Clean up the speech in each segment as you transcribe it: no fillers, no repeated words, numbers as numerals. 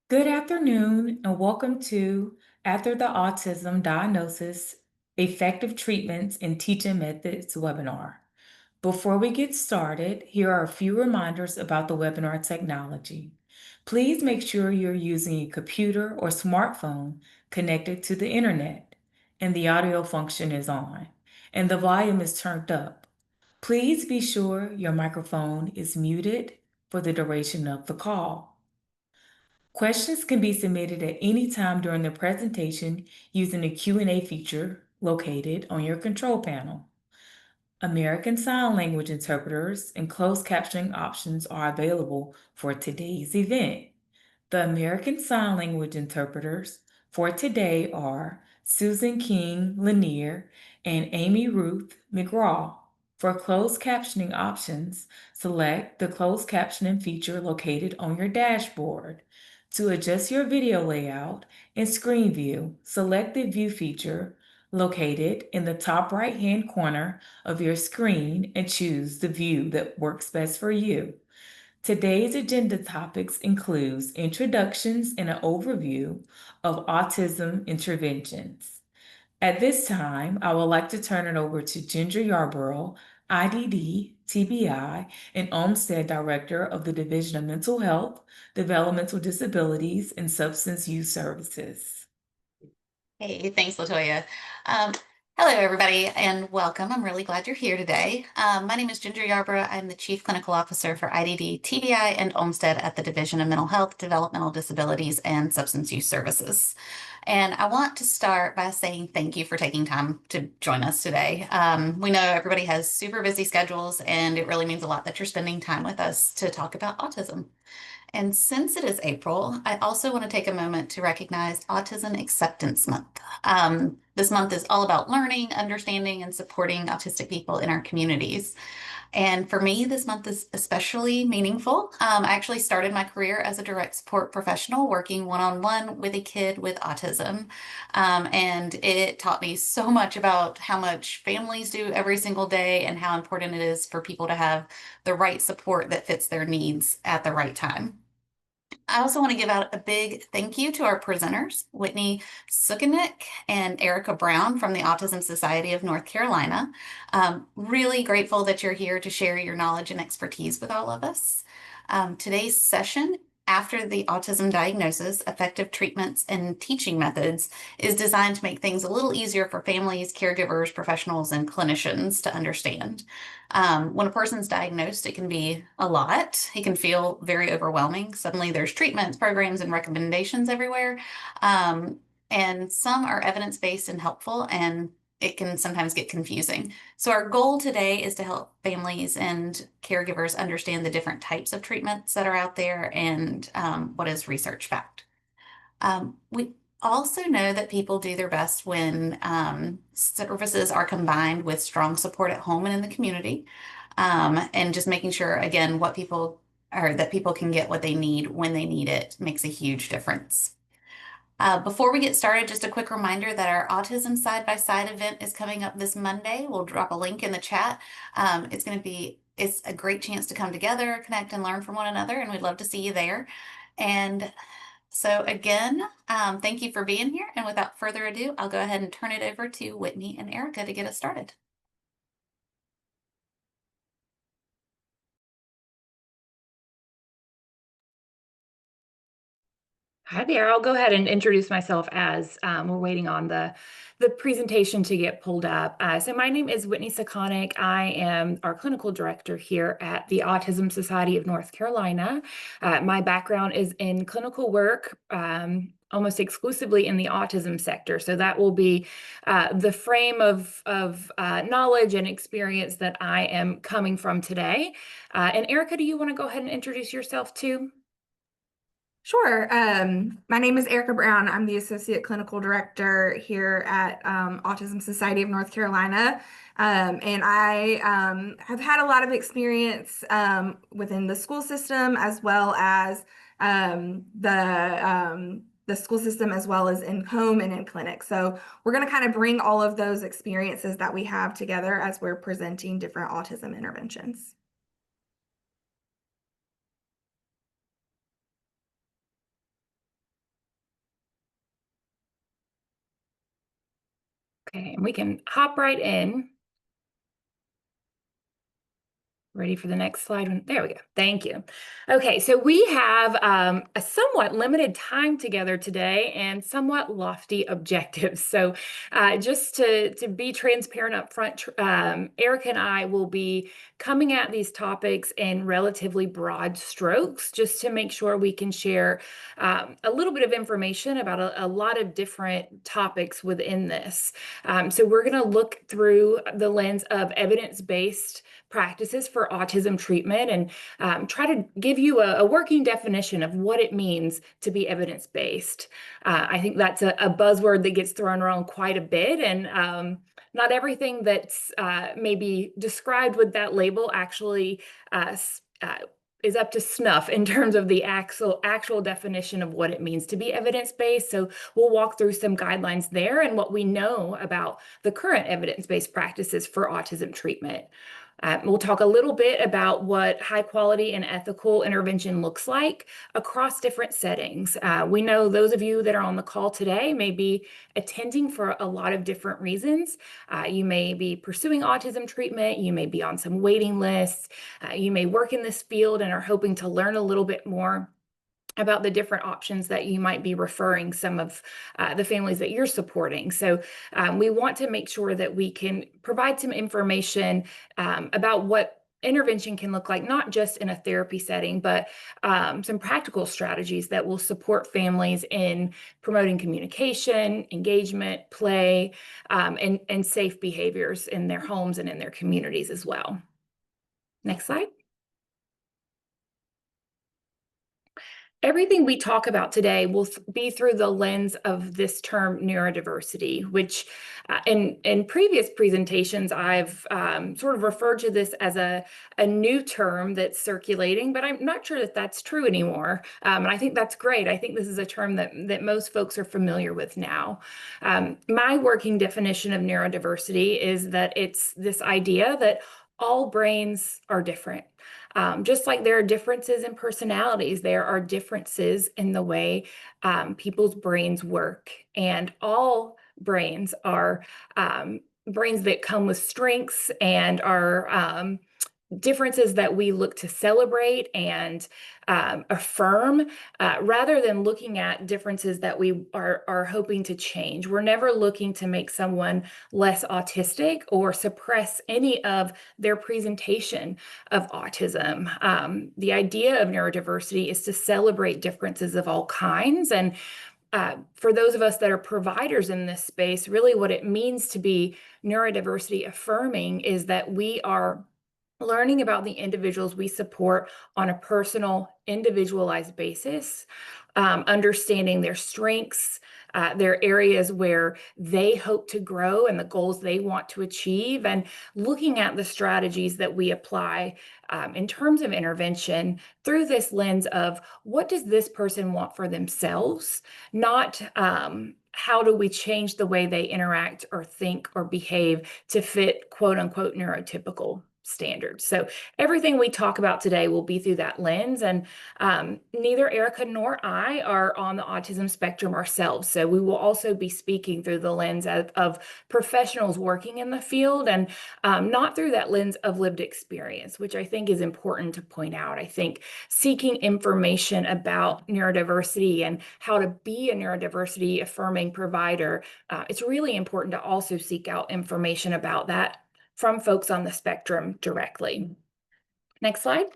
Good afternoon, and welcome to After the Autism Diagnosis Effective Treatments and Teaching Methods webinar. Before we get started, here are a few reminders about the webinar technology. Please make sure you're using a computer or smartphone connected to the internet, and the audio function is on, and the volume is turned up. Please be sure your microphone is muted for the duration of the call. Questions can be submitted at any time during the presentation using the Q&A feature located on your control panel. American Sign Language interpreters and closed captioning options are available for today's event. The American Sign Language interpreters for today are Susan King Lanier and Amy Ruth McGraw. For closed captioning options, select the closed captioning feature located on your dashboard. To adjust your video layout and screen view, select the View feature located in the top right-hand corner of your screen and choose the view that works best for you. Today's agenda topics includes introductions and an overview of autism interventions. At this time, I would like to turn it over to Ginger Yarborough, IDD, TBI, and Olmsted Director of the Division of Mental Health, Developmental Disabilities, and Substance Use Services. Hey, thanks, Latoya. Um, Hello, everybody, and welcome. I'm really glad you're here today. My name is Ginger Yarborough. I'm the Chief Clinical Officer for IDD, TBI, and Olmsted at the Division of Mental Health, Developmental Disabilities, and Substance Use Services. And I want to start by saying thank you for taking time to join us today. We know everybody has super busy schedules, and it really means a lot that you're spending time with us to talk about autism. And since it is April, I also want to take a moment to recognize Autism Acceptance Month. This month is all about learning, understanding, and supporting autistic people in our communities. And for me, this month is especially meaningful. I actually started my career as a direct support professional working one-on-one with a kid with autism. And it taught me so much about how much families do every single day and how important it is for people to have the right support that fits their needs at the right time. I also want to give out a big thank you to our presenters, Whitney Sukonick and Erica Brown from the Autism Society of North Carolina. Really grateful that you're here to share your knowledge and expertise with all of us. Today's session, After the Autism Diagnosis, Effective Treatments and Teaching Methods, is designed to make things a little easier for families, caregivers, professionals, and clinicians to understand. When a person's diagnosed, it can be a lot. It can feel very overwhelming. Suddenly there's treatments, programs, and recommendations everywhere. And some are evidence-based and helpful, and it can sometimes get confusing. So our goal today is to help families and caregivers understand the different types of treatments that are out there and what is research backed. We also know that people do their best when services are combined with strong support at home and in the community, and just making sure, again, that people can get what they need when they need it makes a huge difference. Before we get started, just a quick reminder that our Autism Side-by-Side event is coming up this Monday. We'll drop a link in the chat. It's a great chance to come together, connect, and learn from one another, and we'd love to see you there. And so again, thank you for being here. And without further ado, I'll go ahead and turn it over to Whitney and Erica to get us started. Hi there. I'll go ahead and introduce myself as we're waiting on the presentation to get pulled up. So my name is Whitney Sukonick. I am our clinical director here at the Autism Society of North Carolina. My background is in clinical work, almost exclusively in the autism sector. So that will be the frame of knowledge and experience that I am coming from today. And Erica, do you want to go ahead and introduce yourself too? Sure. My name is Erica Brown. I'm the Associate Clinical Director here at Autism Society of North Carolina. And I have had a lot of experience within the school system as well as the school system as well as in home and in clinic. So we're going to kind of bring all of those experiences that we have together as we're presenting different autism interventions. Okay, and we can hop right in. Ready for the next slide? There we go. Thank you. Okay, so we have a somewhat limited time together today and somewhat lofty objectives. So just to be transparent up front, Erica and I will be coming at these topics in relatively broad strokes, just to make sure we can share a little bit of information about a lot of different topics within this. So we're going to look through the lens of evidence-based practices for autism treatment and try to give you a working definition of what it means to be evidence-based. I think that's a buzzword that gets thrown around quite a bit, and not everything that's maybe described with that label actually is up to snuff in terms of the actual definition of what it means to be evidence-based. So we'll walk through some guidelines there and what we know about the current evidence-based practices for autism treatment. We'll talk a little bit about what high quality and ethical intervention looks like across different settings. We know those of you that are on the call today may be attending for a lot of different reasons. You may be pursuing autism treatment, you may be on some waiting lists, you may work in this field and are hoping to learn a little bit more about the different options that you might be referring some of the families that you're supporting. So we want to make sure that we can provide some information about what intervention can look like, not just in a therapy setting, but some practical strategies that will support families in promoting communication, engagement, play, and safe behaviors in their homes and in their communities as well. Next slide. Everything we talk about today will be through the lens of this term neurodiversity, which in previous presentations, I've sort of referred to this as a new term that's circulating, but I'm not sure that that's true anymore. And I think that's great. I think this is a term that most folks are familiar with now. My working definition of neurodiversity is that it's this idea that all brains are different. Just like there are differences in personalities, there are differences in the way people's brains work. And all brains are brains that come with strengths and are differences that we look to celebrate and affirm, rather than looking at differences that we are hoping to change. We're never looking to make someone less autistic or suppress any of their presentation of autism. The idea of neurodiversity is to celebrate differences of all kinds. And for those of us that are providers in this space, really what it means to be neurodiversity affirming is that we are learning about the individuals we support on a personal, individualized basis, understanding their strengths, their areas where they hope to grow and the goals they want to achieve, and looking at the strategies that we apply in terms of intervention through this lens of what does this person want for themselves, not how do we change the way they interact or think or behave to fit quote unquote neurotypical standards. So everything we talk about today will be through that lens, and neither Erica nor I are on the autism spectrum ourselves. So we will also be speaking through the lens of professionals working in the field, and not through that lens of lived experience, which I think is important to point out. I think seeking information about neurodiversity and how to be a neurodiversity affirming provider, it's really important to also seek out information about that from folks on the spectrum directly. Next slide.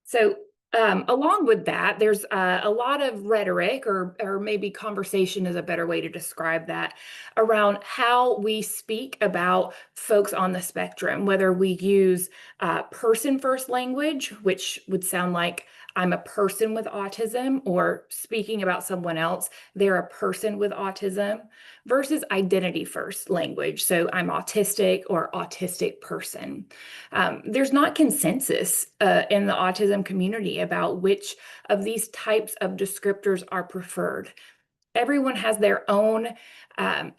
So along with that, there's a lot of rhetoric, or maybe conversation is a better way to describe that, around how we speak about folks on the spectrum, whether we use person-first language, which would sound like I'm a person with autism, or speaking about someone else, they're a person with autism, versus identity-first language. So I'm autistic or autistic person. There's not consensus in the autism community about which of these types of descriptors are preferred. Everyone has their own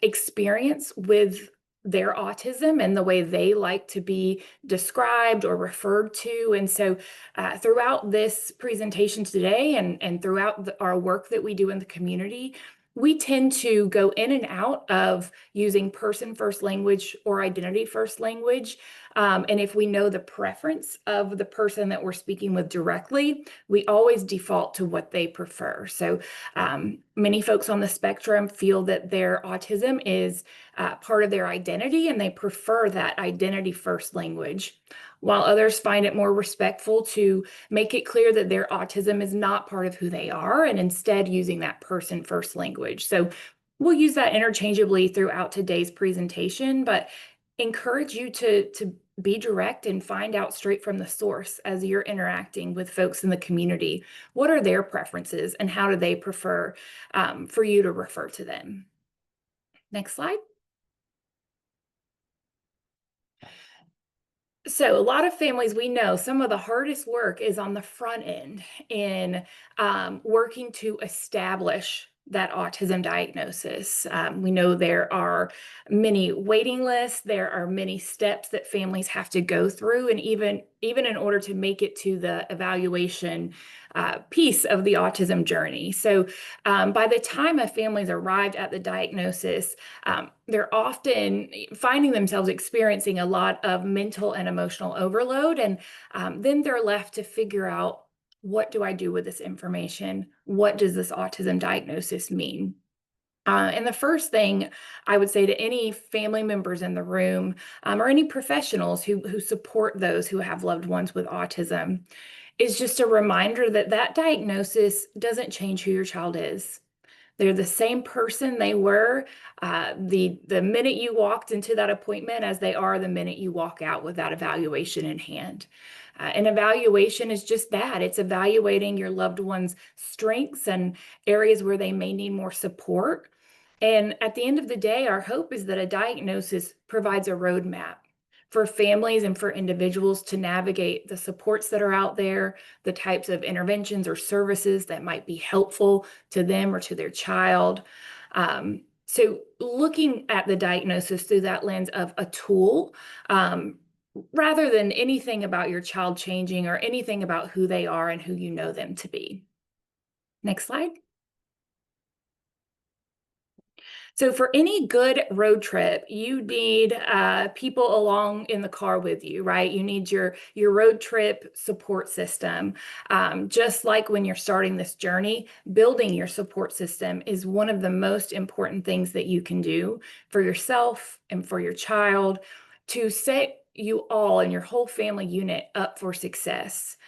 experience with their autism and the way they like to be described or referred to. And so throughout this presentation today and throughout our work that we do in the community, we tend to go in and out of using person first language or identity first language. And if we know the preference of the person that we're speaking with directly, we always default to what they prefer. So many folks on the spectrum feel that their autism is part of their identity and they prefer that identity first language, while others find it more respectful to make it clear that their autism is not part of who they are and instead using that person first language. So we'll use that interchangeably throughout today's presentation, but encourage you to be direct and find out straight from the source as you're interacting with folks in the community. What are their preferences and how do they prefer for you to refer to them? Next slide. So a lot of families, we know some of the hardest work is on the front end in working to establish that autism diagnosis. We know there are many waiting lists, there are many steps that families have to go through, and even in order to make it to the evaluation piece of the autism journey. So by the time a family's arrived at the diagnosis, they're often finding themselves experiencing a lot of mental and emotional overload. And then they're left to figure out, what do I do with this information? What does this autism diagnosis mean? And the first thing I would say to any family members in the room or any professionals who support those who have loved ones with autism is just a reminder that that diagnosis doesn't change who your child is. They're the same person they were the minute you walked into that appointment as they are the minute you walk out with that evaluation in hand. An evaluation is just that. It's evaluating your loved one's strengths and areas where they may need more support. And at the end of the day, our hope is that a diagnosis provides a roadmap for families and for individuals to navigate the supports that are out there, the types of interventions or services that might be helpful to them or to their child. So looking at the diagnosis through that lens of a tool, rather than anything about your child changing or anything about who they are and who you know them to be. Next slide. So for any good road trip, you need people along in the car with you, right? You need your road trip support system. Just like when you're starting this journey, building your support system is one of the most important things that you can do for yourself and for your child to set you all and your whole family unit up for success.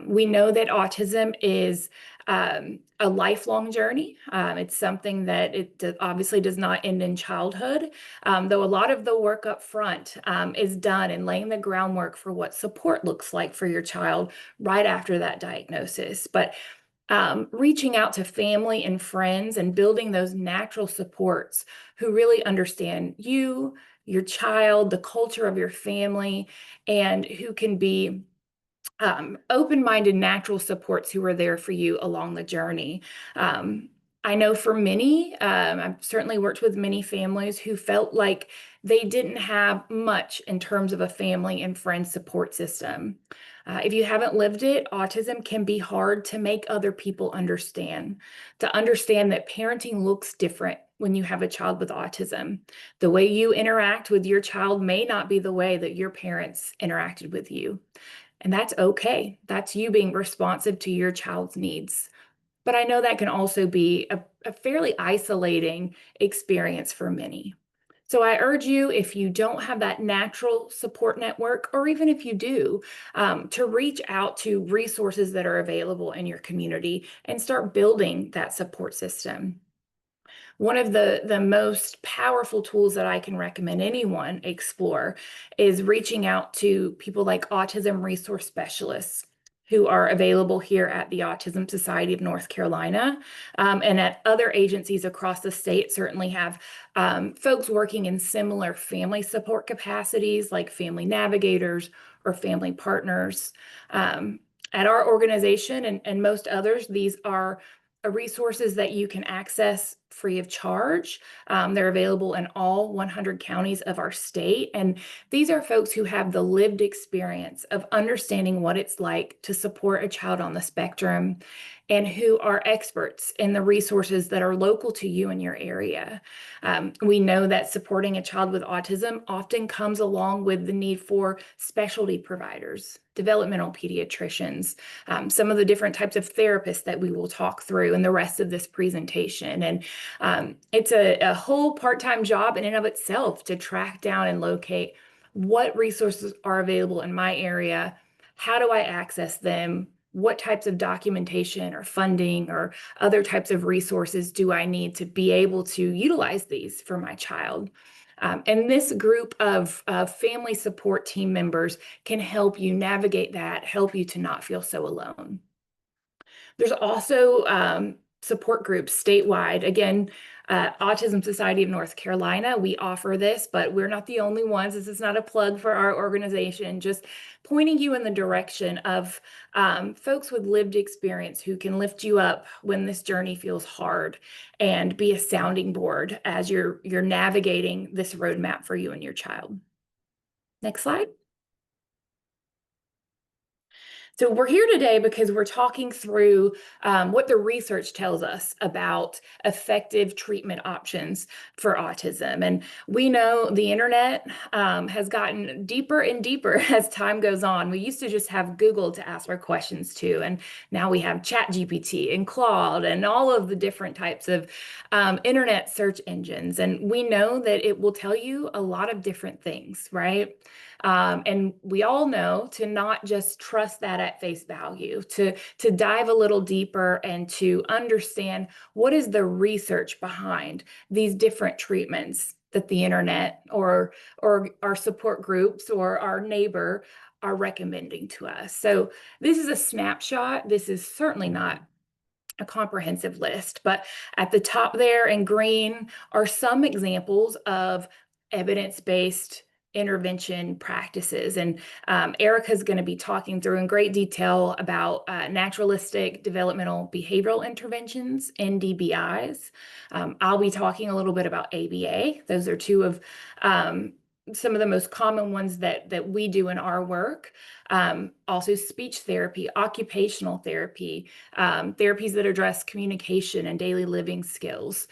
We know that autism is a lifelong journey. It's something that it obviously does not end in childhood, though a lot of the work up front is done in laying the groundwork for what support looks like for your child right after that diagnosis. But reaching out to family and friends and building those natural supports who really understand you, your child, the culture of your family, and who can be open-minded, natural supports who are there for you along the journey. I know for many, I've certainly worked with many families who felt like they didn't have much in terms of a family and friend support system. If you haven't lived it, autism can be hard to make other people understand, to understand that parenting looks different when you have a child with autism. The way you interact with your child may not be the way that your parents interacted with you. And that's okay. That's you being responsive to your child's needs. But I know that can also be a fairly isolating experience for many. So I urge you, if you don't have that natural support network, or even if you do, to reach out to resources that are available in your community and start building that support system. One of the most powerful tools that I can recommend anyone explore is reaching out to people like autism resource specialists who are available here at the Autism Society of North Carolina, and at other agencies across the state certainly have folks working in similar family support capacities like family navigators or family partners. At our organization and most others, these are resources that you can access free of charge. They're available in all 100 counties of our state. And these are folks who have the lived experience of understanding what it's like to support a child on the spectrum and who are experts in the resources that are local to you in your area. We know that supporting a child with autism often comes along with the need for specialty providers, developmental pediatricians, some of the different types of therapists that we will talk through in the rest of this presentation. And it's a whole part-time job in and of itself to track down and locate what resources are available in my area, how do I access them, what types of documentation or funding or other types of resources do I need to be able to utilize these for my child. And this group of family support team members can help you navigate that, help you to not feel so alone. There's also support groups statewide. Again, Autism Society of North Carolina, we offer this, but we're not the only ones. This is not a plug for our organization, just pointing you in the direction of folks with lived experience who can lift you up when this journey feels hard and be a sounding board as you're navigating this roadmap for you and your child. Next slide. So we're here today because we're talking through what the research tells us about effective treatment options for autism. And we know the internet has gotten deeper and deeper as time goes on. We used to just have Google to ask our questions to, and now we have ChatGPT and Claude and all of the different types of internet search engines. And we know that it will tell you a lot of different things, right? And we all know to not just trust that at face value, to dive a little deeper and to understand what is the research behind these different treatments that the internet or our support groups or our neighbor are recommending to us. So this is a snapshot. This is certainly not a comprehensive list, but at the top there in green are some examples of evidence-based intervention practices. And Erica's going to be talking through in great detail about naturalistic developmental behavioral interventions, NDBIs. I'll be talking a little bit about ABA. Those are two of some of the most common ones that we do in our work. Also speech therapy, occupational therapy, therapies that address communication and daily living skills.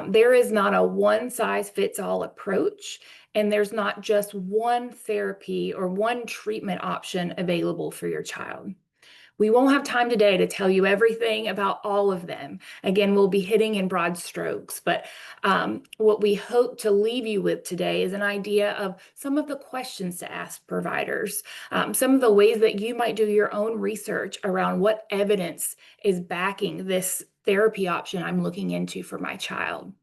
There is not a one-size-fits-all approach, and there's not just one therapy or one treatment option available for your child. We won't have time today to tell you everything about all of them. Again, we'll be hitting in broad strokes, but what we hope to leave you with today is an idea of some of the questions to ask providers, some of the ways that you might do your own research around what evidence is backing this therapy option I'm looking into for my child.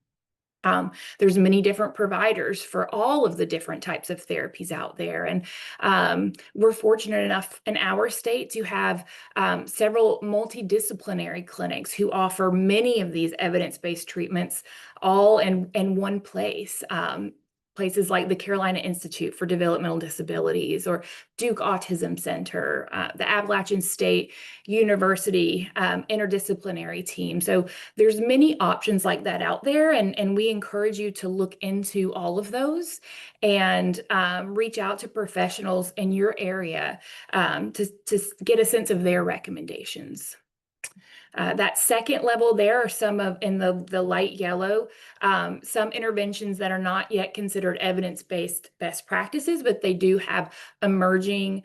There's many different providers for all of the different types of therapies out there. And we're fortunate enough in our state to have several multidisciplinary clinics who offer many of these evidence-based treatments all in one place. Places like the Carolina Institute for Developmental Disabilities or Duke Autism Center, the Appalachian State University interdisciplinary team. So there's many options like that out there, and we encourage you to look into all of those and reach out to professionals in your area to get a sense of their recommendations. That second level there are some of, in the light yellow, some interventions that are not yet considered evidence-based best practices, but they do have emerging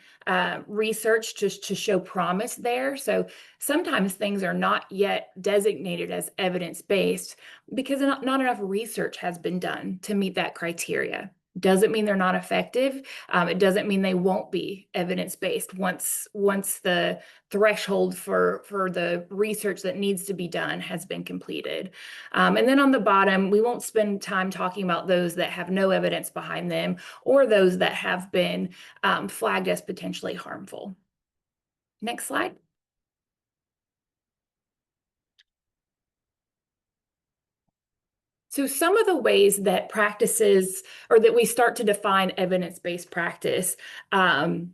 research to show promise there. So sometimes things are not yet designated as evidence-based because not enough research has been done to meet that criteria. Doesn't mean they're not effective. It doesn't mean they won't be evidence-based once the threshold for the research that needs to be done has been completed. And then on the bottom, we won't spend time talking about those that have no evidence behind them or those that have been flagged as potentially harmful. Next slide. So some of the ways that practices, or that we start to define evidence-based practice, that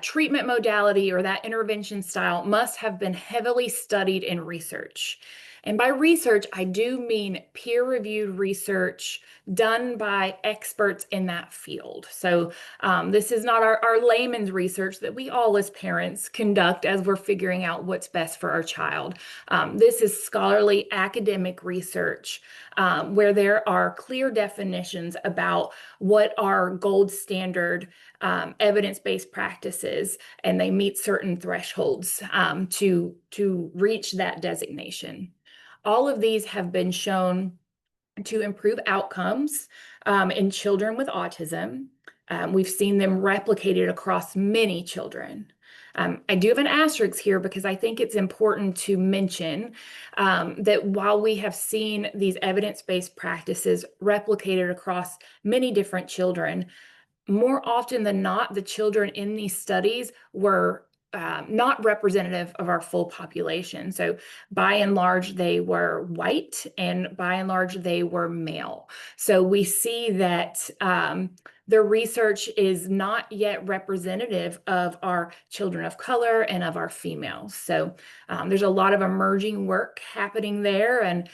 treatment modality or that intervention style must have been heavily studied in research. And by research, I do mean peer-reviewed research done by experts in that field. So this is not our layman's research that we all as parents conduct as we're figuring out what's best for our child. This is scholarly academic research where there are clear definitions about what are gold standard evidence-based practices, and they meet certain thresholds to reach that designation. All of these have been shown to improve outcomes in children with autism. We've seen them replicated across many children. I do have an asterisk here because I think it's important to mention that while we have seen these evidence-based practices replicated across many different children, more often than not, the children in these studies were not representative of our full population. So by and large, they were white, and by and large, they were male. So we see that the research is not yet representative of our children of color and of our females. So there's a lot of emerging work happening there. And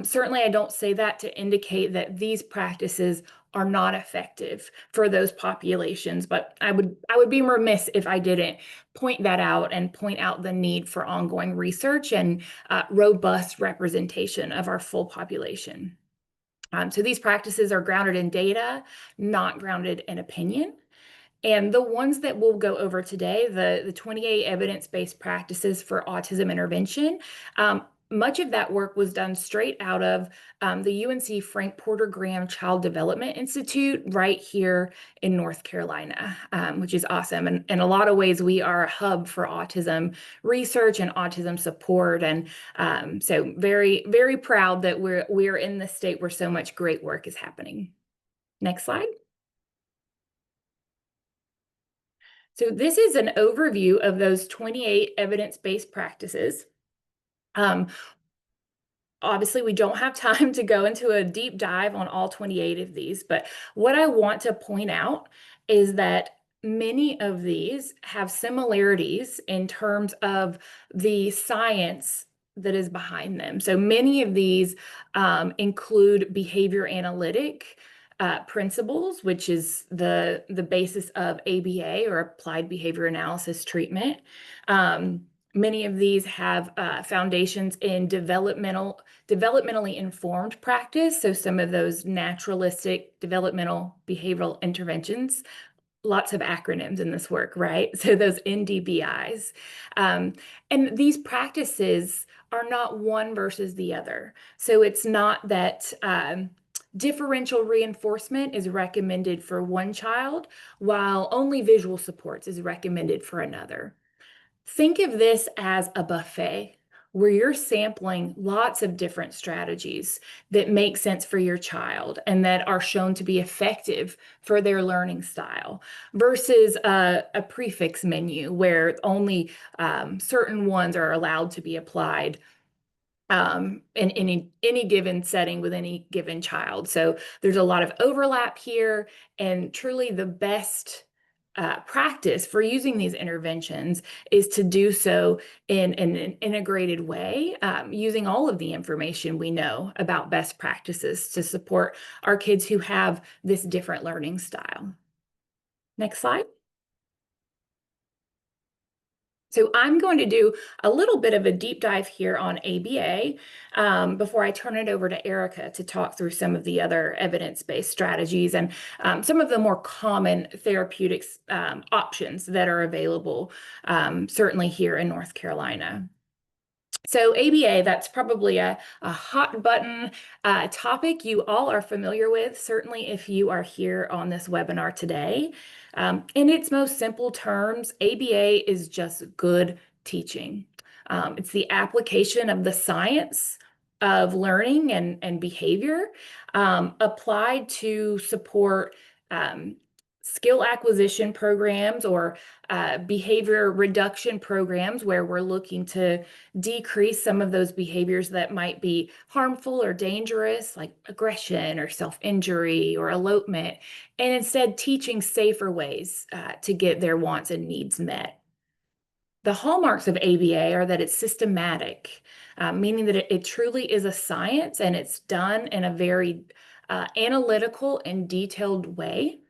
certainly I don't say that to indicate that these practices are not effective for those populations, but I would be remiss if I didn't point that out and point out the need for ongoing research and robust representation of our full population. So these practices are grounded in data, not grounded in opinion. And the ones that we'll go over today, the 28 evidence-based practices for autism intervention, much of that work was done straight out of the UNC Frank Porter Graham Child Development Institute right here in North Carolina, which is awesome. And in a lot of ways, we are a hub for autism research and autism support. And so very, very proud that we're in the state where so much great work is happening. Next slide. So this is an overview of those 28 evidence-based practices. Obviously, we don't have time to go into a deep dive on all 28 of these, but what I want to point out is that many of these have similarities in terms of the science that is behind them. So many of these include behavior analytic principles, which is the basis of ABA, or applied behavior analysis treatment. Many of these have foundations in developmentally informed practice. So some of those naturalistic developmental behavioral interventions, lots of acronyms in this work, right? So those NDBIs. And these practices are not one versus the other. So it's not that differential reinforcement is recommended for one child, while only visual supports is recommended for another. Think of this as a buffet where you're sampling lots of different strategies that make sense for your child and that are shown to be effective for their learning style, versus a prefix menu where only certain ones are allowed to be applied in any given setting with any given child. So there's a lot of overlap here, and truly the best practice for using these interventions is to do so in an integrated way, using all of the information we know about best practices to support our kids who have this different learning style. Next slide. So I'm going to do a little bit of a deep dive here on ABA before I turn it over to Erica to talk through some of the other evidence-based strategies and some of the more common therapeutics options that are available, certainly here in North Carolina. So ABA, that's probably a hot button topic you all are familiar with, certainly if you are here on this webinar today. In its most simple terms, ABA is just good teaching. It's the application of the science of learning and behavior applied to support skill acquisition programs or behavior reduction programs where we're looking to decrease some of those behaviors that might be harmful or dangerous, like aggression or self-injury or elopement, and instead teaching safer ways to get their wants and needs met. The hallmarks of ABA are that it's systematic, meaning that it truly is a science and it's done in a very analytical and detailed way.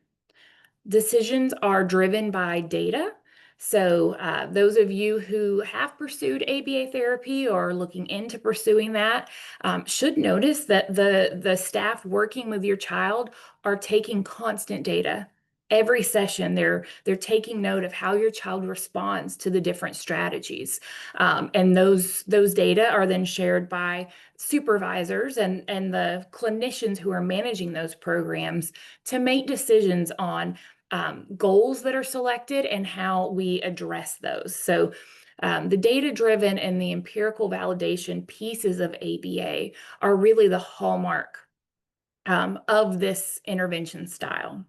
Decisions are driven by data. So those of you who have pursued ABA therapy or are looking into pursuing that should notice that the staff working with your child are taking constant data. Every session, they're taking note of how your child responds to the different strategies. And those data are then shared by supervisors and the clinicians who are managing those programs to make decisions on goals that are selected and how we address those. So the data-driven and the empirical validation pieces of ABA are really the hallmark of this intervention style.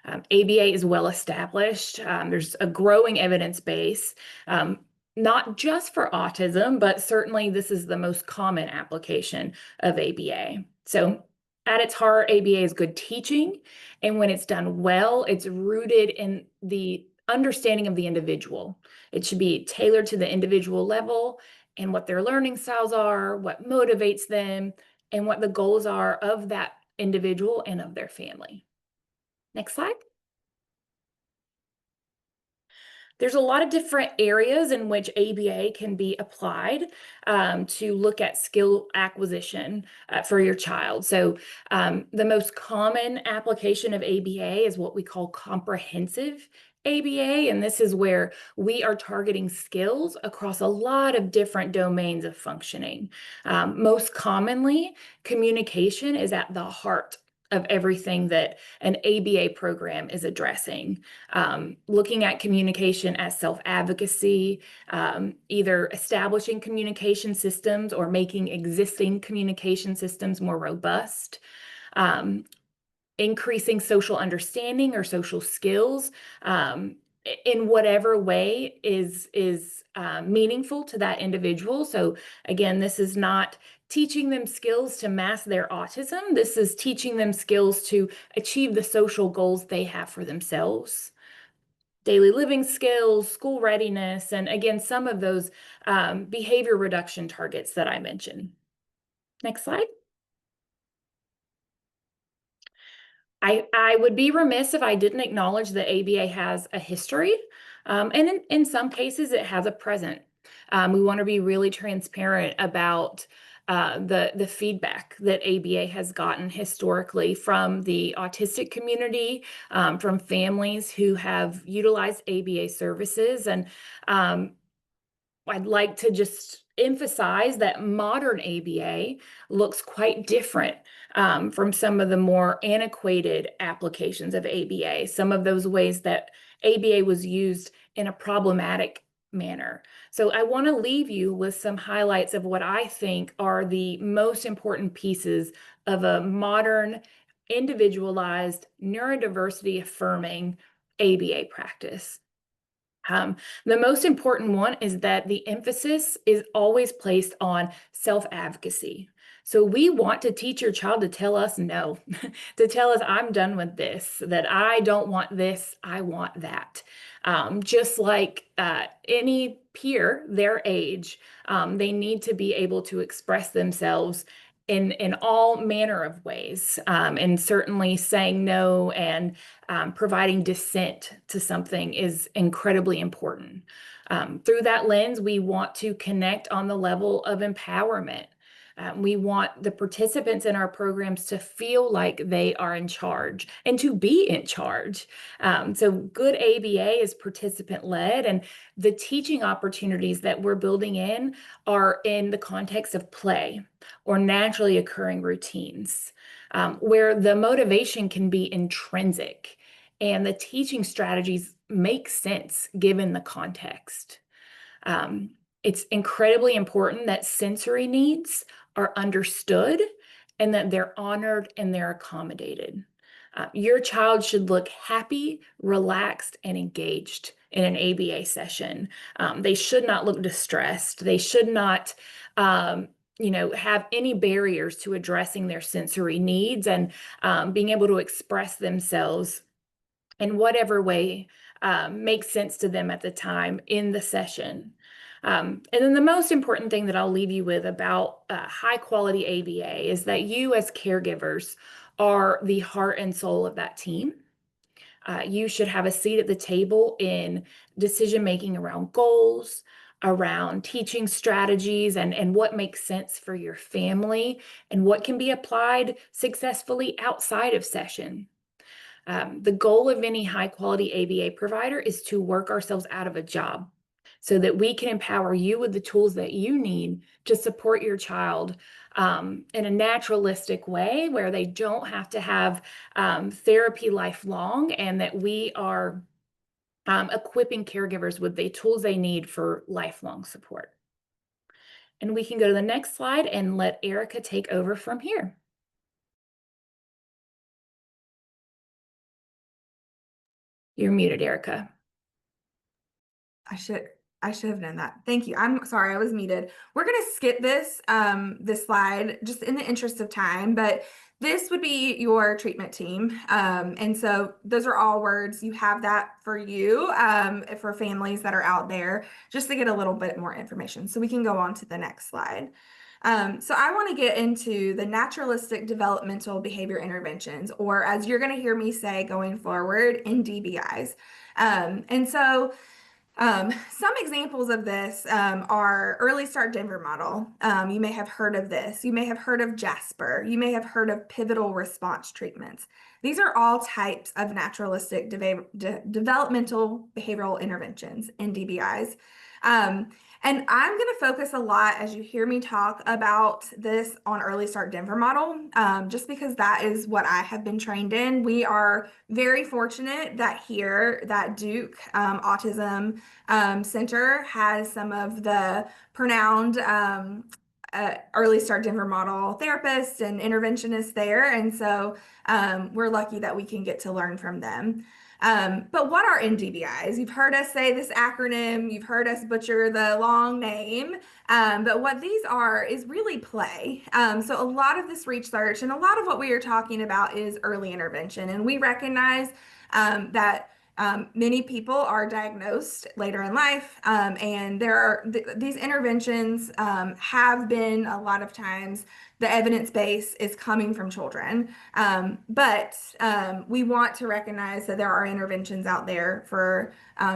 ABA is well established. There's a growing evidence base, not just for autism, but certainly this is the most common application of ABA. So at its heart, ABA is good teaching. And when it's done well, it's rooted in the understanding of the individual. It should be tailored to the individual level and what their learning styles are, what motivates them, and what the goals are of that individual and of their family. Next slide. There's a lot of different areas in which ABA can be applied to look at skill acquisition for your child. So the most common application of ABA is what we call comprehensive ABA, and this is where we are targeting skills across a lot of different domains of functioning. Most commonly, communication is at the heart of everything that an ABA program is addressing. Looking at communication as self-advocacy, either establishing communication systems or making existing communication systems more robust, increasing social understanding or social skills in whatever way is meaningful to that individual. So again, this is not teaching them skills to mask their autism. This is teaching them skills to achieve the social goals they have for themselves. Daily living skills, school readiness, and again, some of those behavior reduction targets that I mentioned. Next slide. I would be remiss if I didn't acknowledge that ABA has a history, and in some cases it has a present. We want to be really transparent about the feedback that ABA has gotten historically from the autistic community, from families who have utilized ABA services. And I'd like to just emphasize that modern ABA looks quite different from some of the more antiquated applications of ABA, some of those ways that ABA was used in a problematic manner. So I want to leave you with some highlights of what I think are the most important pieces of a modern, individualized, neurodiversity affirming ABA practice. The most important one is that the emphasis is always placed on self-advocacy. So we want to teach your child to tell us no, to tell us I'm done with this, that I don't want this, I want that. Just like any peer their age, they need to be able to express themselves in all manner of ways, and certainly saying no and providing dissent to something is incredibly important. Through that lens, we want to connect on the level of empowerment. We want the participants in our programs to feel like they are in charge and to be in charge. So good ABA is participant-led, and the teaching opportunities that we're building in are in the context of play or naturally occurring routines, where the motivation can be intrinsic and the teaching strategies make sense given the context. It's incredibly important that sensory needs are understood and that they're honored and they're accommodated. Your child should look happy, relaxed, and engaged in an ABA session. They should not look distressed. They should not have any barriers to addressing their sensory needs and being able to express themselves in whatever way makes sense to them at the time in the session. And then the most important thing that I'll leave you with about high quality ABA is that you as caregivers are the heart and soul of that team. You should have a seat at the table in decision making around goals, around teaching strategies, and what makes sense for your family and what can be applied successfully outside of session. The goal of any high quality ABA provider is to work ourselves out of a job so that we can empower you with the tools that you need to support your child in a naturalistic way where they don't have to have therapy lifelong, and that we are equipping caregivers with the tools they need for lifelong support. And we can go to the next slide and let Erica take over from here. You're muted, Erica. I should have known that. Thank you. I'm sorry, I was muted. We're gonna skip this slide just in the interest of time, but this would be your treatment team. And so those are all words. You have that for you, for families that are out there, just to get a little bit more information. So we can go on to the next slide. So I want to get into the naturalistic developmental behavior interventions, or as you're going to hear me say going forward, NDBIs. And so some examples of this are Early Start Denver model. You may have heard of this. You may have heard of Jasper. You may have heard of pivotal response treatments. These are all types of naturalistic developmental behavioral interventions, NDBIs. And I'm going to focus a lot as you hear me talk about this on Early Start Denver model, just because that is what I have been trained in. We are very fortunate that here, that Duke Autism Center has some of the renowned Early Start Denver model therapists and interventionists there. And so we're lucky that we can get to learn from them. But what are NDBIs? You've heard us say this acronym, you've heard us butcher the long name, but what these are is really play. So a lot of this research and a lot of what we are talking about is early intervention, and we recognize that many people are diagnosed later in life, and there are these interventions have been a lot of times the evidence base is coming from children, but we want to recognize that there are interventions out there for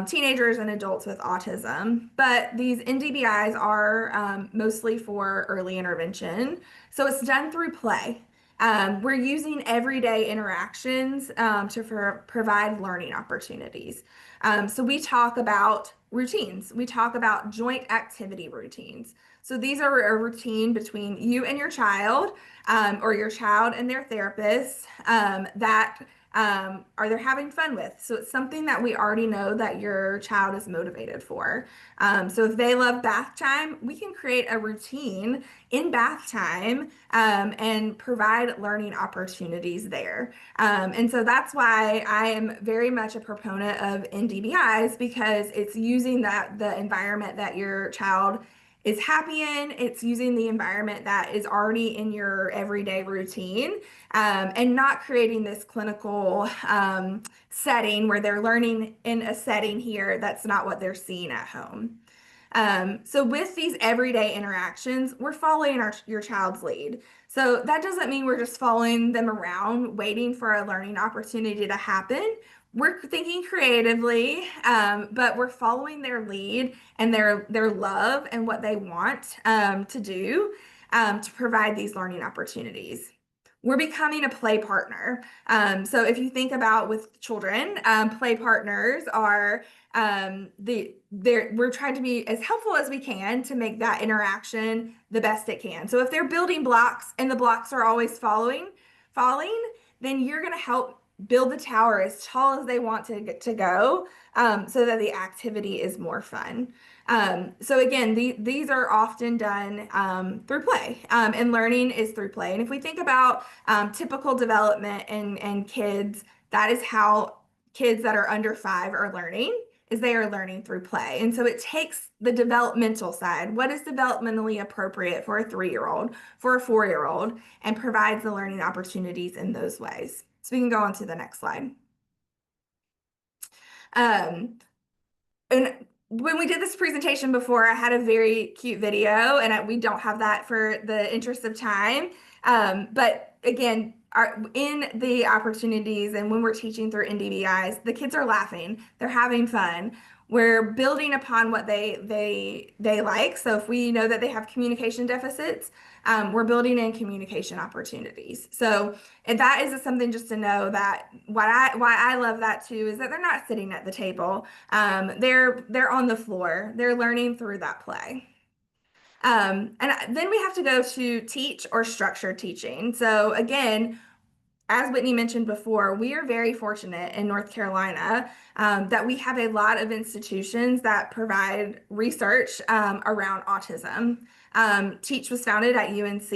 teenagers and adults with autism. But these NDBIs are mostly for early intervention, so it's done through play. We're using everyday interactions to provide learning opportunities. So we talk about routines. We talk about joint activity routines. So these are a routine between you and your child, or your child and their therapist, that are they having fun with. So it's something that we already know that your child is motivated for. So if they love bath time, we can create a routine in bath time and provide learning opportunities there. And so that's why I am very much a proponent of NDBIs, because it's using the environment that your child is happy in. It's using the environment that is already in your everyday routine, and not creating this clinical setting where they're learning in a setting here that's not what they're seeing at home. So with these everyday interactions, we're following your child's lead. So that doesn't mean we're just following them around, waiting for a learning opportunity to happen. We're thinking creatively, but we're following their lead and their love and what they want to do to provide these learning opportunities. We're becoming a play partner. So if you think about with children, play partners are we're trying to be as helpful as we can to make that interaction the best it can. So if they're building blocks and the blocks are always falling, then you're going to help build the tower as tall as they want to get to go, so that the activity is more fun. So again, these are often done through play, and learning is through play. And if we think about typical development and kids, that is how kids that are under 5 are learning, is they are learning through play. And so it takes the developmental side, what is developmentally appropriate for a 3-year-old, for a 4-year-old, and provides the learning opportunities in those ways. So we can go on to the next slide. Um, and when we did this presentation before, I had a very cute video, and we don't have that for the interest of time. But again, in the opportunities and when we're teaching through NDVIs, the kids are laughing, they're having fun. We're building upon what they like. So if we know that they have communication deficits, we're building in communication opportunities. So and that is something just to know that why I love that too is that they're not sitting at the table. They're on the floor. They're learning through that play. And then we have to go to teach or structured teaching. So again, as Whitney mentioned before, we are very fortunate in North Carolina that we have a lot of institutions that provide research around autism. Teach was founded at UNC.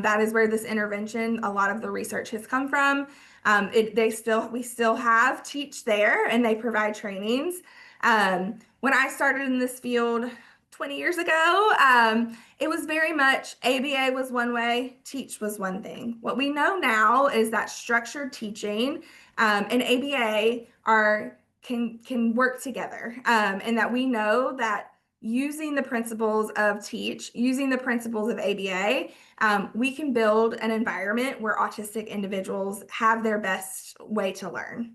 That is where this intervention, a lot of the research has come from. We still have Teach there, and they provide trainings. When I started in this field 20 years ago, it was very much ABA was one way, Teach was one thing. What we know now is that structured teaching and ABA can work together, and that we know that using the principles of Teach, using the principles of ABA, we can build an environment where autistic individuals have their best way to learn.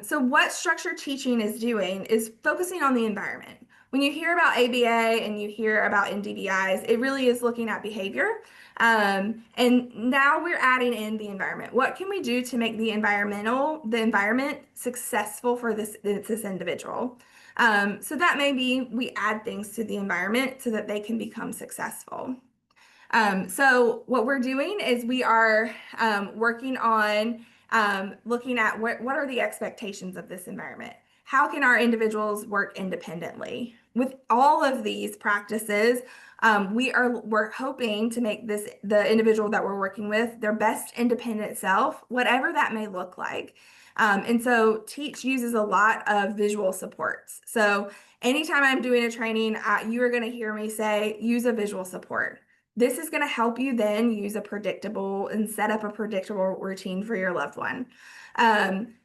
So what structured teaching is doing is focusing on the environment. When you hear about ABA and you hear about NDVIs, it really is looking at behavior. And now we're adding in the environment. What can we do to make the environment successful for this individual? So that may be we add things to the environment so that they can become successful. So what we're doing is we are working on looking at what are the expectations of this environment? How can our individuals work independently? With all of these practices, we're hoping to make the individual that we're working with their best independent self, whatever that may look like. And so Teach uses a lot of visual supports. So anytime I'm doing a training, you are going to hear me say, use a visual support. This is going to help you then use a predictable and set up a predictable routine for your loved one.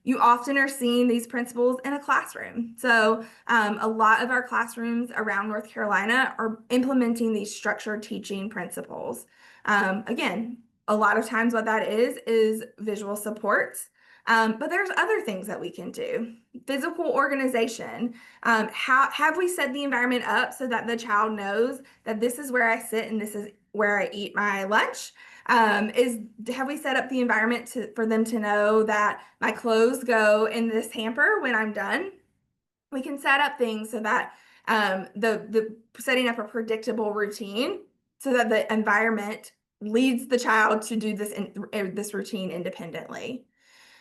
You often are seeing these principles in a classroom. So a lot of our classrooms around North Carolina are implementing these structured teaching principles. Again, a lot of times what that is visual supports. But there's other things that we can do. Physical organization. How have we set the environment up so that the child knows that this is where I sit and this is where I eat my lunch? Have we set up the environment for them to know that my clothes go in this hamper when I'm done? We can set up things so that the setting up a predictable routine so that the environment leads the child to do this routine independently.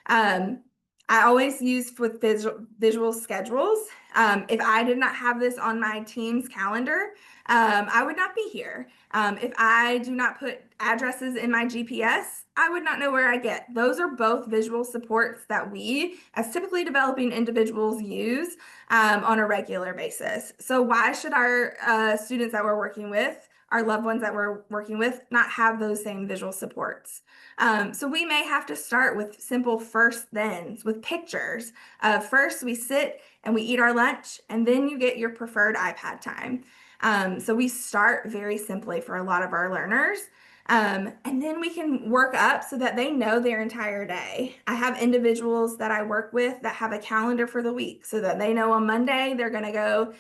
I always use with visual schedules. If I did not have this on my team's calendar, I would not be here. If I do not put addresses in my GPS, I would not know where I get. Those are both visual supports that we, as typically developing individuals, use on a regular basis. So why should our students that we're working with, our loved ones that we're working with, not have those same visual supports? So we may have to start with simple first thens, with pictures. First, we sit and we eat our lunch, and then you get your preferred iPad time. So we start very simply for a lot of our learners. And then we can work up so that they know their entire day. I have individuals that I work with that have a calendar for the week so that they know on Monday they're going to go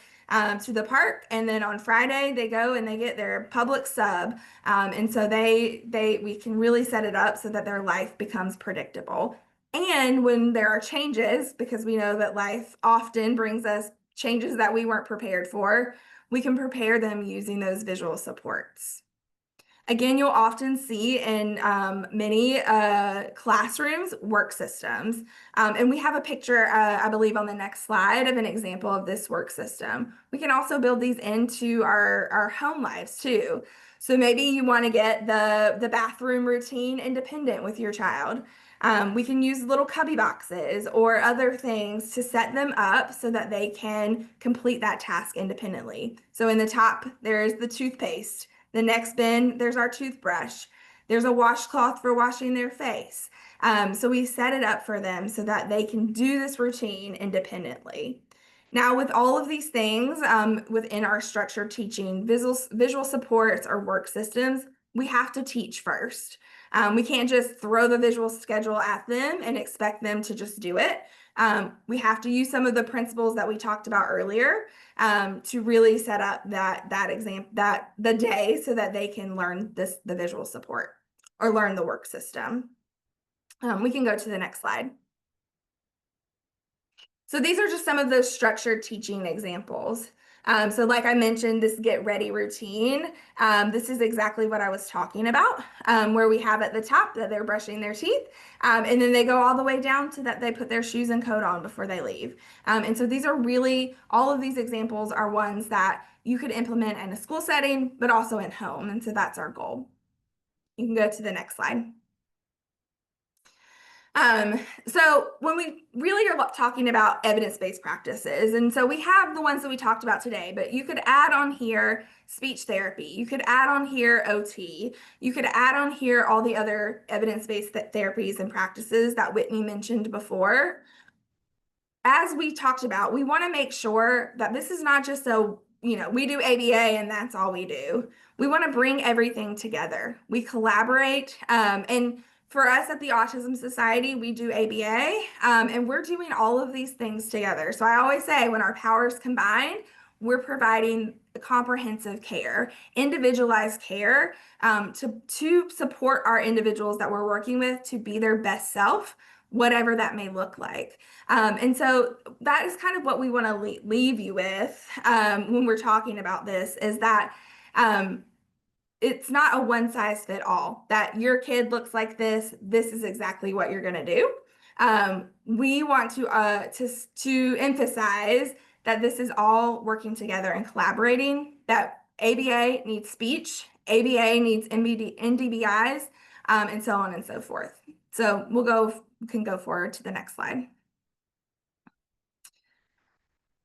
to the park, and then on Friday they go and they get their public sub, and so we can really set it up so that their life becomes predictable. And when there are changes, because we know that life often brings us changes that we weren't prepared for, we can prepare them using those visual supports. Again, you'll often see in many classrooms work systems. And we have a picture, I believe, on the next slide of an example of this work system. We can also build these into our home lives too. So maybe you want to get the bathroom routine independent with your child. We can use little cubby boxes or other things to set them up so that they can complete that task independently. So in the top, there's the toothpaste. The next bin, there's our toothbrush. There's a washcloth for washing their face. So we set it up for them so that they can do this routine independently. Now, with all of these things within our structured teaching, visual supports or work systems, we have to teach first. We can't just throw the visual schedule at them and expect them to just do it. We have to use some of the principles that we talked about earlier to really set up the day so that they can learn the visual support or learn the work system. We can go to the next slide. So these are just some of the structured teaching examples. So like I mentioned, this get ready routine, this is exactly what I was talking about, where we have at the top that they're brushing their teeth, and then they go all the way down to that they put their shoes and coat on before they leave. And so these are really, all of these examples are ones that you could implement in a school setting, but also at home. And so that's our goal. You can go to the next slide. So when we really are talking about evidence-based practices, and so we have the ones that we talked about today, but you could add on here speech therapy, you could add on here OT, you could add on here all the other evidence-based therapies and practices that Whitney mentioned before. As we talked about, we want to make sure that this is not just we do ABA and that's all we do. We want to bring everything together. We collaborate, and for us at the Autism Society, we do ABA, and we're doing all of these things together. So I always say when our powers combine, we're providing comprehensive care, individualized care, to support our individuals that we're working with to be their best self, whatever that may look like. And so that is kind of what we want to leave you with when we're talking about this, is that it's not a one size fit all, that your kid looks like this is exactly what you're going to do. We want to emphasize that this is all working together and collaborating, that ABA needs speech, ABA needs NDBIs, and so on and so forth. So we can go forward to the next slide.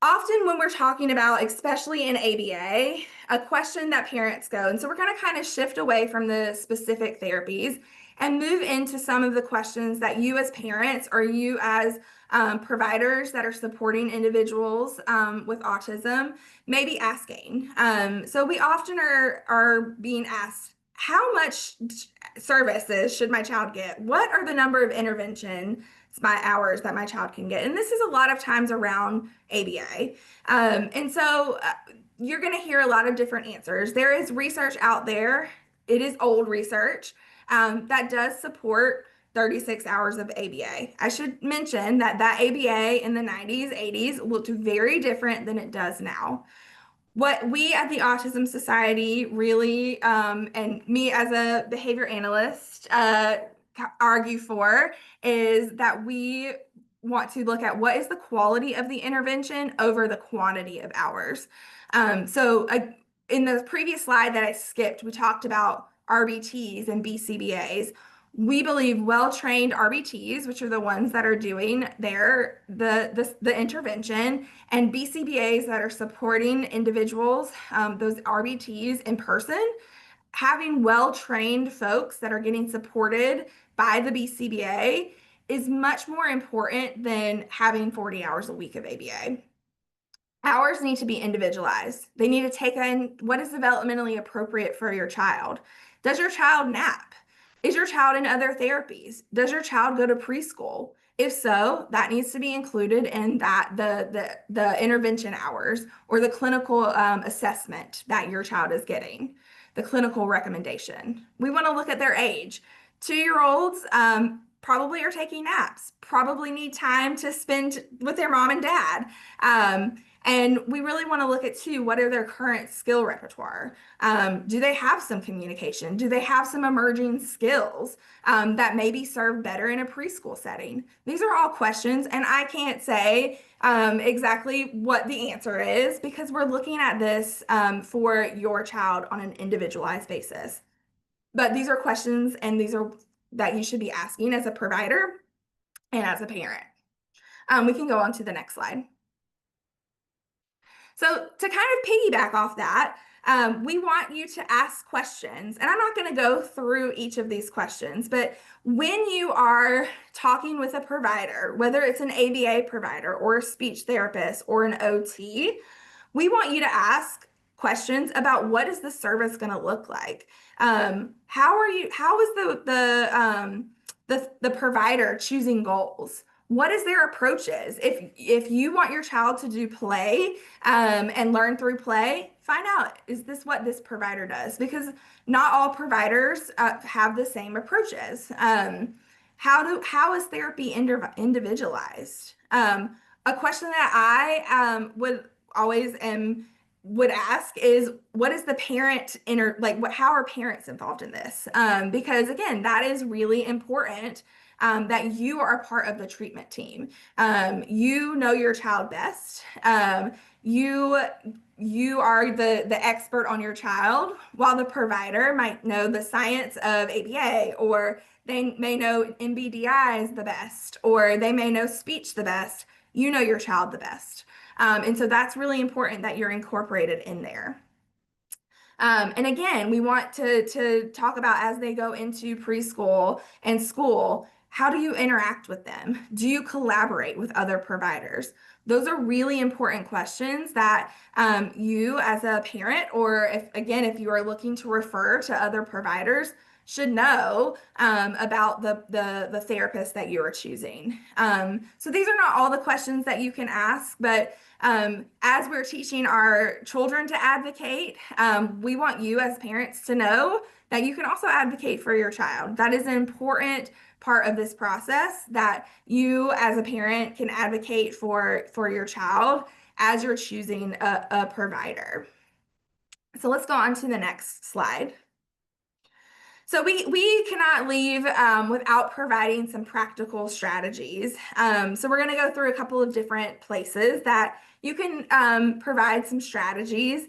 Often when we're talking about, especially in ABA, a question that parents go, and so we're going to kind of shift away from the specific therapies and move into some of the questions that you as parents or you as providers that are supporting individuals with autism may be asking. So we often are being asked, how much services should my child get? What are the number of interventions by hours that my child can get? And this is a lot of times around ABA. And so you're going to hear a lot of different answers. There is research out there. It is old research that does support 36 hours of ABA. I should mention that ABA in the 90s, 80s looked very different than it does now. What we at the Autism Society really, and me as a behavior analyst, argue for is that we want to look at what is the quality of the intervention over the quantity of hours. So in the previous slide that I skipped, we talked about RBTs and BCBAs. We believe well-trained RBTs, which are the ones that are doing the intervention, and BCBAs that are supporting individuals, those RBTs in person, having well-trained folks that are getting supported by the BCBA is much more important than having 40 hours a week of ABA. Hours need to be individualized. They need to take in what is developmentally appropriate for your child. Does your child nap? Is your child in other therapies? Does your child go to preschool? If so, that needs to be included in the intervention hours or the clinical assessment that your child is getting, the clinical recommendation. We want to look at their age. 2-year-olds probably are taking naps, probably need time to spend with their mom and dad. And we really want to look at too, what are their current skill repertoire? Do they have some communication? Do they have some emerging skills that may be served better in a preschool setting? These are all questions, and I can't say exactly what the answer is because we're looking at this for your child on an individualized basis. But these are questions, and these are that you should be asking as a provider and as a parent. We can go on to the next slide. So to kind of piggyback off that, we want you to ask questions. And I'm not going to go through each of these questions, but when you are talking with a provider, whether it's an ABA provider or a speech therapist or an OT, we want you to ask questions about what is the service going to look like. How is the provider choosing goals? What is their approaches? If you want your child to do play and learn through play, find out, is this what this provider does? Because not all providers have the same approaches. How is therapy individualized? A question that I would ask is, what is the parent how are parents involved in this? Because again, that is really important, that you are a part of the treatment team. You know your child best. You are the expert on your child, while the provider might know the science of ABA, or they may know MBDIs the best, or they may know speech the best. You know your child the best. And so that's really important that you're incorporated in there. And again, we want to talk about, as they go into preschool and school, how do you interact with them? Do you collaborate with other providers? Those are really important questions that you as a parent, or if you are looking to refer to other providers, should know about the therapist that you are choosing. So these are not all the questions that you can ask, but as we're teaching our children to advocate, we want you as parents to know that you can also advocate for your child. That is an important part of this process, that you as a parent can advocate for your child as you're choosing a provider. So let's go on to the next slide. So we cannot leave without providing some practical strategies. So we're going to go through a couple of different places that you can provide some strategies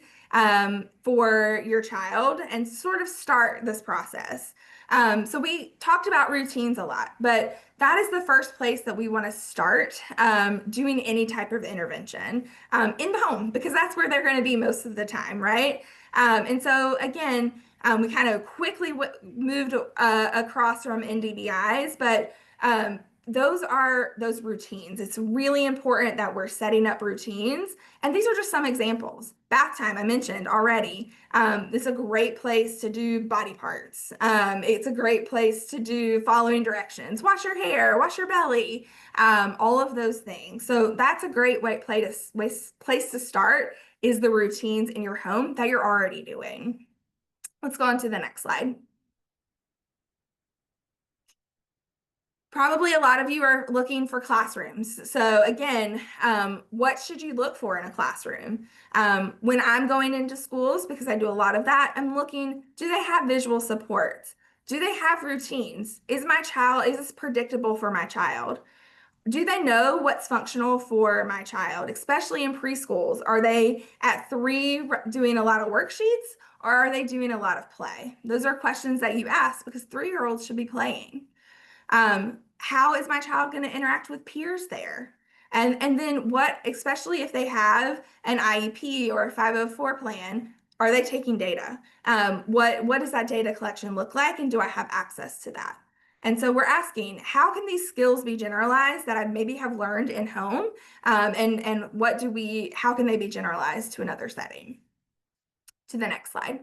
for your child and sort of start this process. So we talked about routines a lot, but that is the first place that we want to start doing any type of intervention in the home, because that's where they're going to be most of the time, right? And so again, we kind of quickly moved across from NDBIs, but those are those routines. It's really important that we're setting up routines. And these are just some examples. Bath time, I mentioned already. It's a great place to do body parts. It's a great place to do following directions. Wash your hair, wash your belly, all of those things. So that's a great place to start, is the routines in your home that you're already doing. Let's go on to the next slide. Probably a lot of you are looking for classrooms. So again, what should you look for in a classroom? When I'm going into schools, because I do a lot of that, I'm looking, do they have visual supports? Do they have routines? Is this predictable for my child? Do they know what's functional for my child, especially in preschools? Are they at 3 doing a lot of worksheets, or are they doing a lot of play? Those are questions that you ask, because 3-year-olds should be playing. How is my child going to interact with peers there? And then what, especially if they have an IEP or a 504 plan, are they taking data? What does that data collection look like, and do I have access to that? And so we're asking, how can these skills be generalized that I maybe have learned in home? And how can they be generalized to another setting? To the next slide.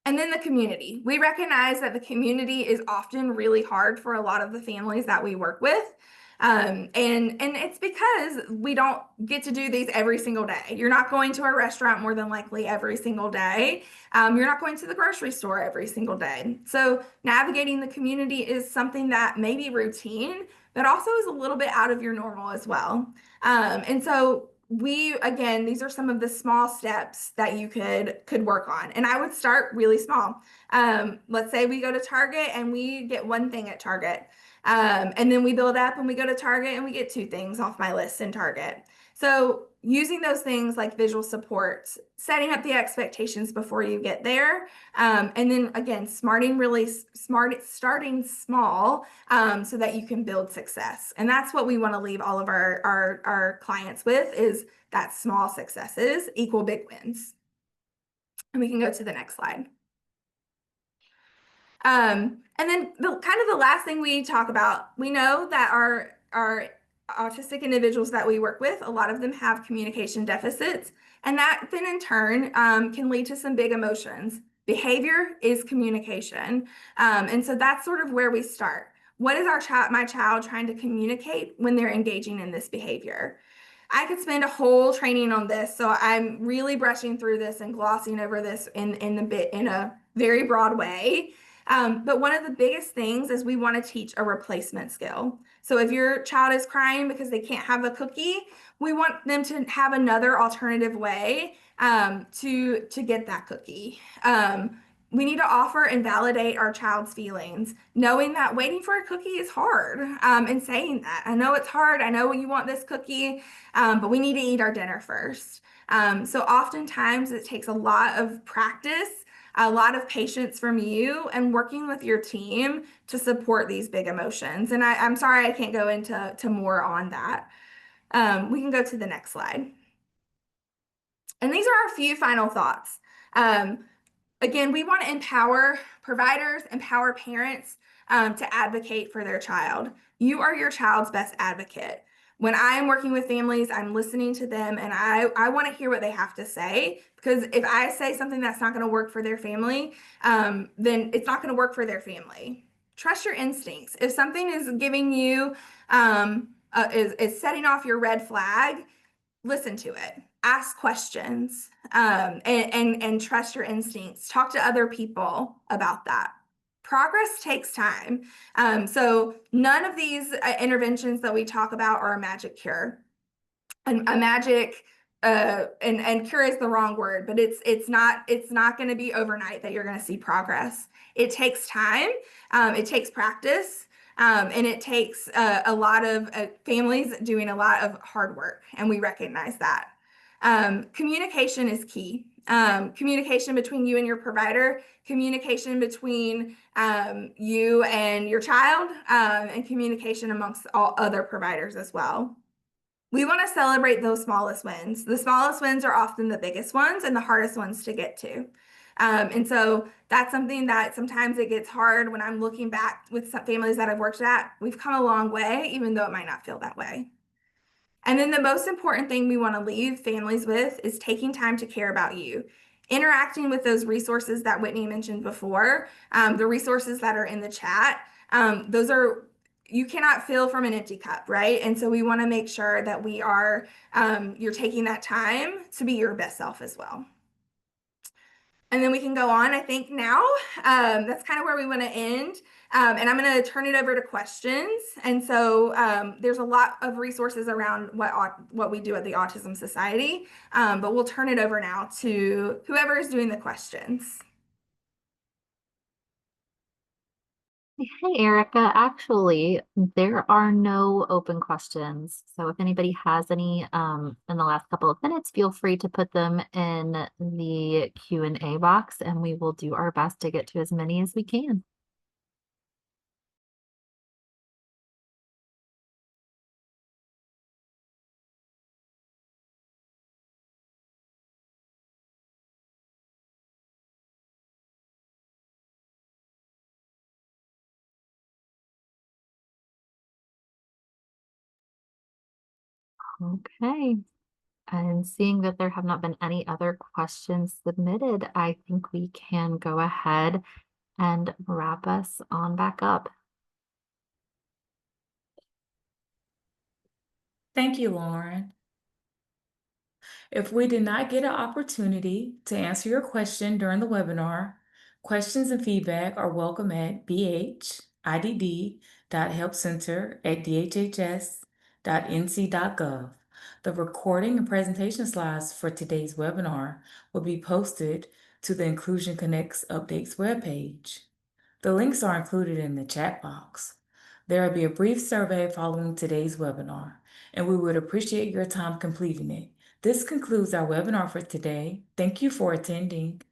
And then the community. We recognize that the community is often really hard for a lot of the families that we work with. And it's because we don't get to do these every single day. You're not going to a restaurant more than likely every single day. You're not going to the grocery store every single day. So navigating the community is something that may be routine, but also is a little bit out of your normal as well. And so these are some of the small steps that you could work on. And I would start really small. Let's say we go to Target and we get one thing at Target. And then we build up and we go to Target and we get 2 things off my list in Target. So using those things like visual supports, setting up the expectations before you get there, and then again, starting small, so that you can build success. And that's what we want to leave all of our clients with, is that small successes equal big wins. And we can go to the next slide. And then the last thing we talk about, we know that our autistic individuals that we work with, a lot of them have communication deficits, and that then in turn can lead to some big emotions. Behavior is communication, and so that's sort of where we start. What is my child trying to communicate when they're engaging in this behavior? I could spend a whole training on this, so I'm really brushing through this and glossing over this in a very broad way. But one of the biggest things is we want to teach a replacement skill. So if your child is crying because they can't have a cookie, we want them to have another alternative way to get that cookie. We need to offer and validate our child's feelings, knowing that waiting for a cookie is hard, and saying that. I know it's hard. I know you want this cookie, but we need to eat our dinner first. So oftentimes it takes a lot of practice, a lot of patience from you, and working with your team to support these big emotions. And I'm sorry I can't go into more on that. We can go to the next slide. And these are our few final thoughts. Again, we want to empower providers, empower parents to advocate for their child. You are your child's best advocate. When I am working with families, I'm listening to them, and I want to hear what they have to say, because if I say something that's not going to work for their family, then it's not going to work for their family. Trust your instincts. If something is giving you, is setting off your red flag, listen to it, ask questions, and trust your instincts. Talk to other people about that. Progress takes time. So none of these interventions that we talk about are a magic cure. And a magic, and cure is the wrong word, but it's not going to be overnight that you're going to see progress. It takes time. It takes practice. And it takes a lot of families doing a lot of hard work, and we recognize that. Communication is key. Communication between you and your provider, communication between you and your child, and communication amongst all other providers as well. We want to celebrate those smallest wins. The smallest wins are often the biggest ones and the hardest ones to get to. And so that's something that sometimes it gets hard when I'm looking back with some families that I've worked at. We've come a long way, even though it might not feel that way. And then the most important thing we want to leave families with is taking time to care about you. Interacting with those resources that Whitney mentioned before, the resources that are in the chat, those are, you cannot fill from an empty cup, right? And so we want to make sure that we are, you're taking that time to be your best self as well. And then we can go on, I think now, that's kind of where we want to end. And I'm going to turn it over to questions. And so there's a lot of resources around what we do at the Autism Society, but we'll turn it over now to whoever is doing the questions. Hey, Erica. Actually, there are no open questions. So if anybody has any in the last couple of minutes, feel free to put them in the Q&A box, and we will do our best to get to as many as we can. Okay. And seeing that there have not been any other questions submitted, I think we can go ahead and wrap us on back up. Thank you, Lauren. If we did not get an opportunity to answer your question during the webinar, questions and feedback are welcome at bhidd.helpcenter@dhhs.nc.gov. The recording and presentation slides for today's webinar will be posted to the Inclusion Connects Updates webpage. The links are included in the chat box. There will be a brief survey following today's webinar, and we would appreciate your time completing it. This concludes our webinar for today. Thank you for attending.